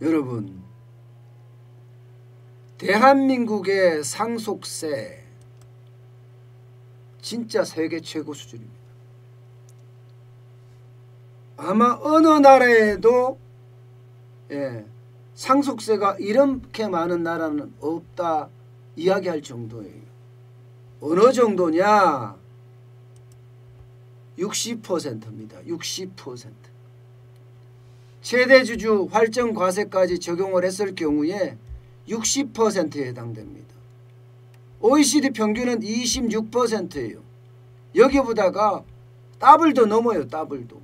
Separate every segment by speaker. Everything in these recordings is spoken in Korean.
Speaker 1: 여러분, 대한민국의 상속세 진짜 세계 최고 수준입니다. 아마 어느 나라에도 상속세가 이렇게 많은 나라는 없다 이야기할 정도예요. 어느 정도냐? 60%입니다. 60%. 최대주주 활정과세까지 적용을 했을 경우에 60%에 해당됩니다. OECD 평균은 26%예요. 여기보다가 더블 더 넘어요. 더블도.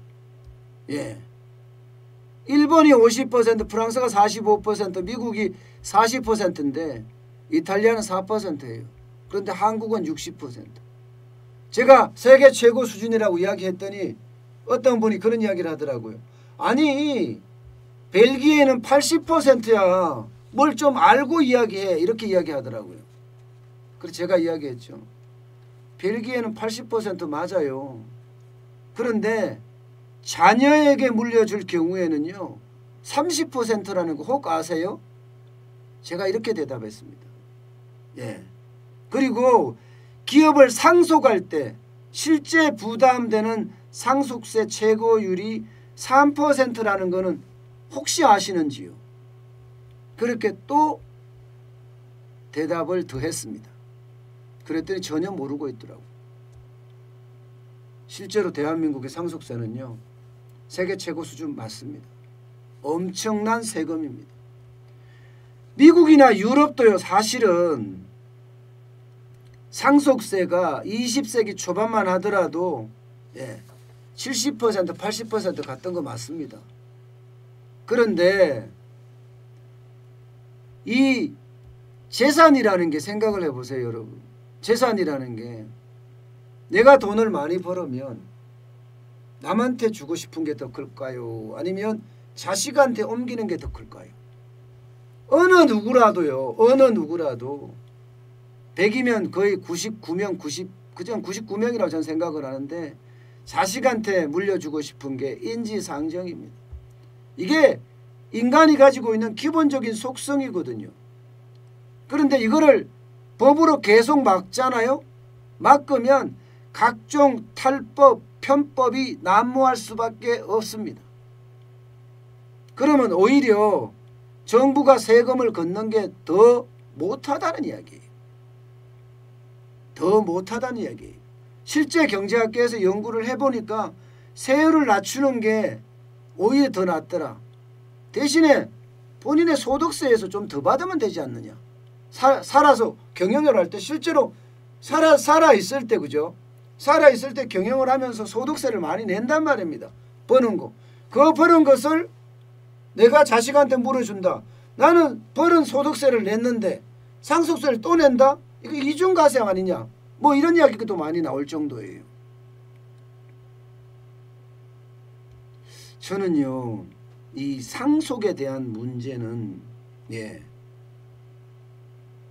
Speaker 1: 일본이 50%, 프랑스가 45%, 미국이 40%인데 이탈리아는 4%예요. 그런데 한국은 60%. 제가 세계 최고 수준이라고 이야기했더니 어떤 분이 그런 이야기를 하더라고요. 아니, 벨기에는 80%야. 뭘 좀 알고 이야기해. 이렇게 이야기하더라고요. 그래서 제가 이야기했죠. 벨기에는 80% 맞아요. 그런데 자녀에게 물려줄 경우에는요 30%라는 거 혹 아세요? 제가 이렇게 대답했습니다. 그리고 기업을 상속할 때 실제 부담되는 상속세 최고율이 3%라는 거는 혹시 아시는지요? 그렇게 또 대답을 더했습니다. 그랬더니 전혀 모르고 있더라고요. 실제로 대한민국의 상속세는요 세계 최고 수준 맞습니다. 엄청난 세금입니다. 미국이나 유럽도요 사실은 상속세가 20세기 초반만 하더라도 70% 80% 갔던 거 맞습니다. 그런데 이 재산이라는 게 생각을 해보세요. 여러분, 재산이라는 게 내가 돈을 많이 벌으면 남한테 주고 싶은 게 더 클까요? 아니면 자식한테 옮기는 게 더 클까요? 어느 누구라도 100이면 거의 99명, 그전 99명이라고 저는 생각을 하는데 자식한테 물려주고 싶은 게 인지상정입니다. 이게 인간이 가지고 있는 기본적인 속성이거든요. 그런데 이거를 법으로 계속 막잖아요. 막으면 각종 탈법, 편법이 난무할 수밖에 없습니다. 그러면 오히려 정부가 세금을 걷는 게 더 못하다는 이야기예요. 더 못하다는 이야기예요. 실제 경제학계에서 연구를 해보니까 세율을 낮추는 게 오히려 더 낫더라. 대신에 본인의 소득세에서 좀 더 받으면 되지 않느냐. 살아서 경영을 할 때 실제로 살아있을 때 그죠? 살아있을 때 경영을 하면서 소득세를 많이 낸단 말입니다. 버는 거. 그 버는 것을 내가 자식한테 물어준다. 나는 벌은 소득세를 냈는데 상속세를 또 낸다? 이거 이중가세 아니냐? 뭐 이런 이야기도 많이 나올 정도예요. 저는요 이 상속에 대한 문제는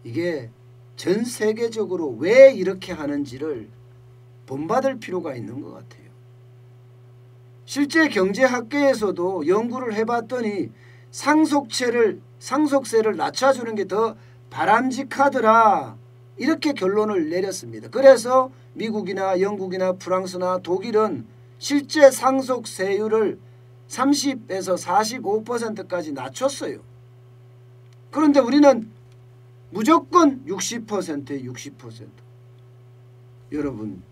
Speaker 1: 이게 전 세계적으로 왜 이렇게 하는지를 본받을 필요가 있는 것 같아요. 실제 경제학계에서도 연구를 해봤더니 상속세를 낮춰주는 게 더 바람직하더라 이렇게 결론을 내렸습니다. 그래서 미국이나 영국이나 프랑스나 독일은 실제 상속세율을 30에서 45%까지 낮췄어요. 그런데 우리는 무조건 60%에 60%. 여러분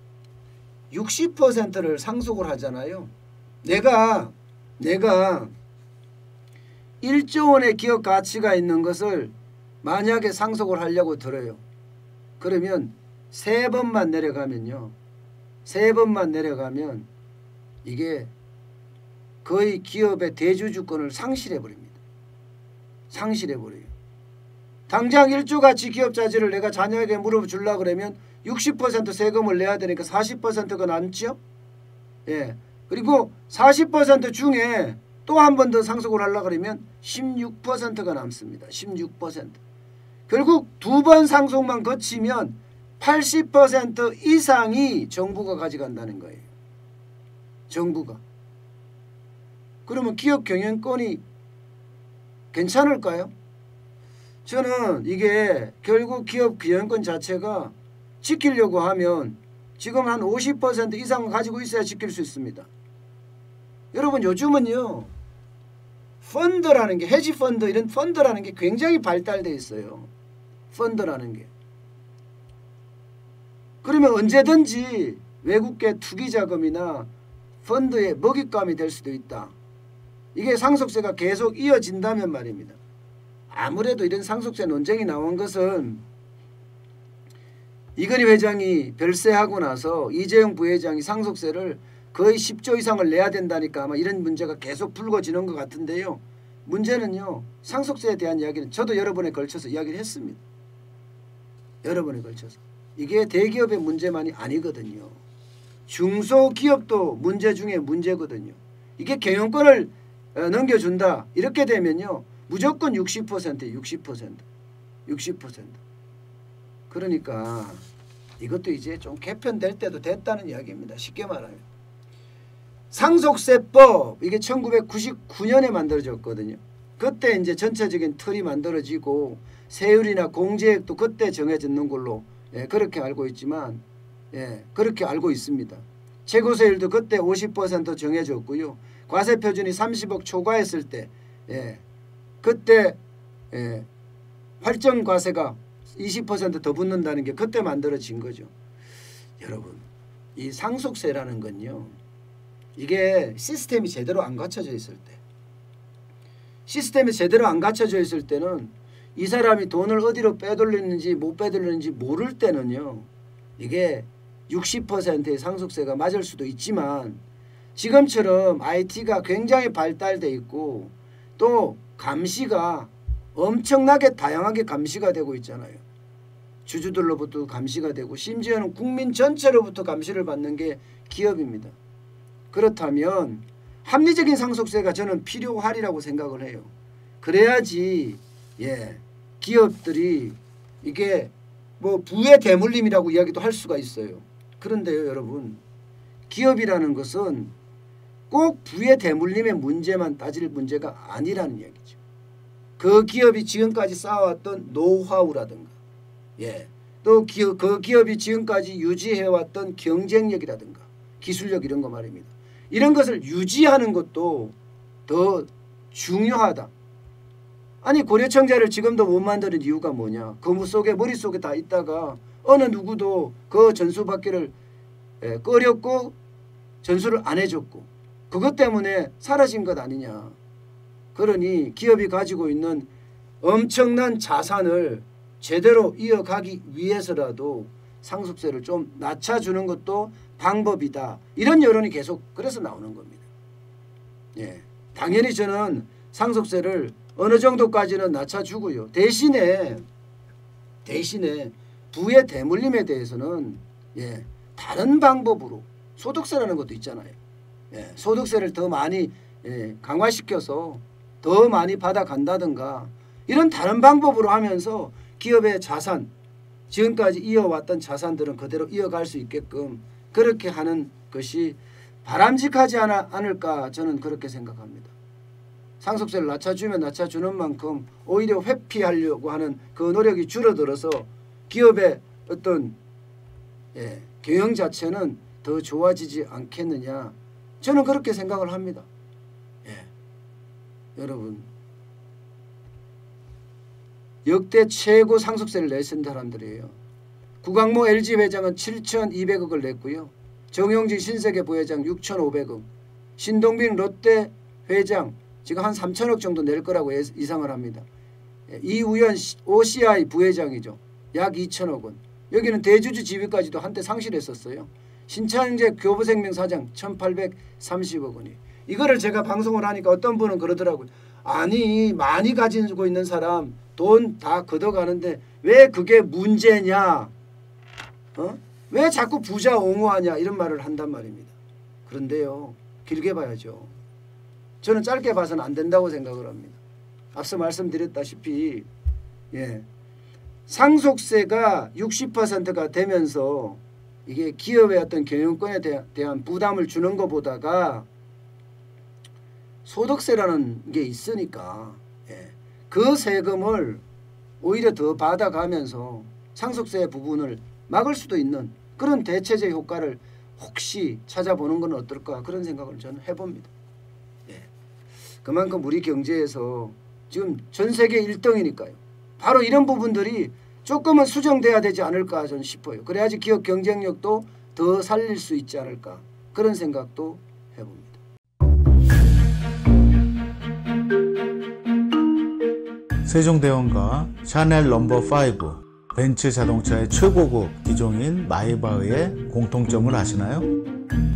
Speaker 1: 60%를 상속을 하잖아요. 내가 1조 원의 기업 가치가 있는 것을 만약에 상속을 하려고 들어요. 그러면 3번만 내려가면요. 3번만 내려가면 이게 거의 기업의 대주주권을 상실해버립니다. 상실해버려요. 당장 1조 가치 기업 자질을 내가 자녀에게 물어주려고 그러면 60% 세금을 내야 되니까 40%가 남죠. 그리고 40% 중에 또 한 번 더 상속을 하려고 그러면 16%가 남습니다. 16%. 결국 2번 상속만 거치면 80% 이상이 정부가 가져간다는 거예요. 정부가. 그러면 기업 경영권이 괜찮을까요? 저는 이게 결국 기업 경영권 자체가 지키려고 하면 지금 한 50% 이상을 가지고 있어야 지킬 수 있습니다. 여러분 요즘은요. 펀드라는 게 헤지 펀드 이런 펀드라는 게 굉장히 발달되어 있어요. 펀드라는 게. 그러면 언제든지 외국계 투기 자금이나 펀드의 먹잇감이 될 수도 있다. 이게 상속세가 계속 이어진다면 말입니다. 아무래도 이런 상속세 논쟁이 나온 것은 이건희 회장이 별세하고 나서 이재용 부회장이 상속세를 거의 10조 이상을 내야 된다니까 아마 이런 문제가 계속 불거지는 것 같은데요. 문제는요. 상속세에 대한 이야기는 저도 여러 번에 걸쳐서 이야기를 했습니다. 여러 번에 걸쳐서. 이게 대기업의 문제만이 아니거든요. 중소기업도 문제 중에 문제거든요. 이게 경영권을 넘겨준다. 이렇게 되면요. 무조건 60%예요. 60%. 그러니까 이것도 이제 좀 개편될 때도 됐다는 이야기입니다. 쉽게 말하면. 상속세법 이게 1999년에 만들어졌거든요. 그때 이제 전체적인 틀이 만들어지고 세율이나 공제액도 그때 정해졌는 걸로 그렇게 알고 있지만 그렇게 알고 있습니다. 최고세율도 그때 50% 정해졌고요. 과세표준이 30억 초과했을 때 그때 활정과세가 20% 더 붙는다는 게 그때 만들어진 거죠. 여러분 이 상속세라는 건요. 이게 시스템이 제대로 안 갖춰져 있을 때 시스템이 제대로 안 갖춰져 있을 때는 이 사람이 돈을 어디로 빼돌리는지 못 빼돌리는지 모를 때는요. 이게 60%의 상속세가 맞을 수도 있지만 지금처럼 IT가 굉장히 발달돼 있고 또 감시가 엄청나게 다양하게 감시가 되고 있잖아요. 주주들로부터 감시가 되고 심지어는 국민 전체로부터 감시를 받는 게 기업입니다. 그렇다면 합리적인 상속세가 저는 필요하리라고 생각을 해요. 그래야지 기업들이 이게 뭐 부의 대물림이라고 이야기도 할 수가 있어요. 그런데요 여러분 기업이라는 것은 꼭 부의 대물림의 문제만 따질 문제가 아니라는 이야기죠. 그 기업이 지금까지 쌓아왔던 노하우라든가 또 그 기업이 지금까지 유지해왔던 경쟁력이라든가 기술력 이런 거 말입니다. 이런 것을 유지하는 것도 더 중요하다. 아니 고려청자를 지금도 못 만드는 이유가 뭐냐. 그 머릿속에 다 있다가 어느 누구도 그 전수받기를 꺼렸고 전수를 안 해줬고 그것 때문에 사라진 것 아니냐. 그러니 기업이 가지고 있는 엄청난 자산을 제대로 이어가기 위해서라도 상속세를 좀 낮춰주는 것도 방법이다. 이런 여론이 계속 그래서 나오는 겁니다. 당연히 저는 상속세를 어느 정도까지는 낮춰주고요. 대신에 부의 대물림에 대해서는 다른 방법으로 소득세라는 것도 있잖아요. 소득세를 더 많이 강화시켜서 더 많이 받아간다든가 이런 다른 방법으로 하면서 기업의 자산 지금까지 이어왔던 자산들은 그대로 이어갈 수 있게끔 그렇게 하는 것이 바람직하지 않을까 저는 그렇게 생각합니다. 상속세를 낮춰주면 낮춰주는 만큼 오히려 회피하려고 하는 그 노력이 줄어들어서 기업의 어떤 경영 자체는 더 좋아지지 않겠느냐 저는 그렇게 생각을 합니다. 여러분 역대 최고 상속세를 냈은 사람들이에요. 구광모 LG 회장은 7,200억을 냈고요. 정용진 신세계 부회장 6,500억, 신동빈 롯데 회장 지금 한 3,000억 정도 낼 거라고 예상을 합니다. 이우연 OCI 부회장이죠. 약 2,000억 원. 여기는 대주주 지위까지도 한때 상실했었어요. 신창재 교보생명 사장 1,830억 원이. 이거를 제가 방송을 하니까 어떤 분은 그러더라고요. 아니 많이 가지고 있는 사람 돈 다 걷어가는데 왜 그게 문제냐. 왜 자꾸 부자 옹호하냐 이런 말을 한단 말입니다. 그런데요. 길게 봐야죠. 저는 짧게 봐서는 안 된다고 생각을 합니다. 앞서 말씀드렸다시피 상속세가 60%가 되면서 이게 기업의 어떤 경영권에 대한 부담을 주는 것보다가 소득세라는 게 있으니까 그 세금을 오히려 더 받아가면서 상속세 부분을 막을 수도 있는 그런 대체제 효과를 혹시 찾아보는 건 어떨까 그런 생각을 저는 해봅니다. 그만큼 우리 경제에서 지금 전 세계 1등이니까요. 바로 이런 부분들이 조금은 수정돼야 되지 않을까 저는 싶어요. 그래야지 기업 경쟁력도 더 살릴 수 있지 않을까 그런 생각도 해봅니다.
Speaker 2: 세종대왕과 샤넬 넘버5, 벤츠 자동차의 최고급 기종인 마이바흐의 공통점을 아시나요?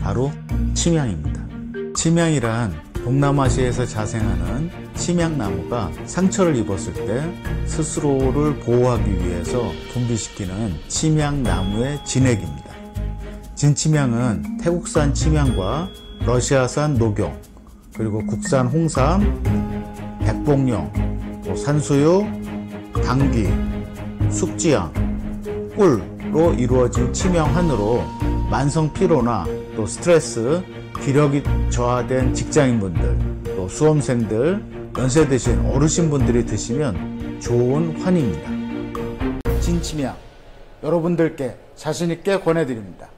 Speaker 2: 바로 침향입니다. 침향이란 동남아시아에서 자생하는 침향나무가 상처를 입었을 때 스스로를 보호하기 위해서 분비시키는 침향나무의 진액입니다. 진침향은 태국산 침향과 러시아산 녹용, 그리고 국산 홍삼, 백봉령, 산수유, 당귀, 숙지향, 꿀로 이루어진 침향환으로 만성 피로나 또 스트레스, 기력이 저하된 직장인분들, 또 수험생들, 연세 드신 어르신분들이 드시면 좋은 환입니다. 진침향 여러분들께 자신있게 권해드립니다.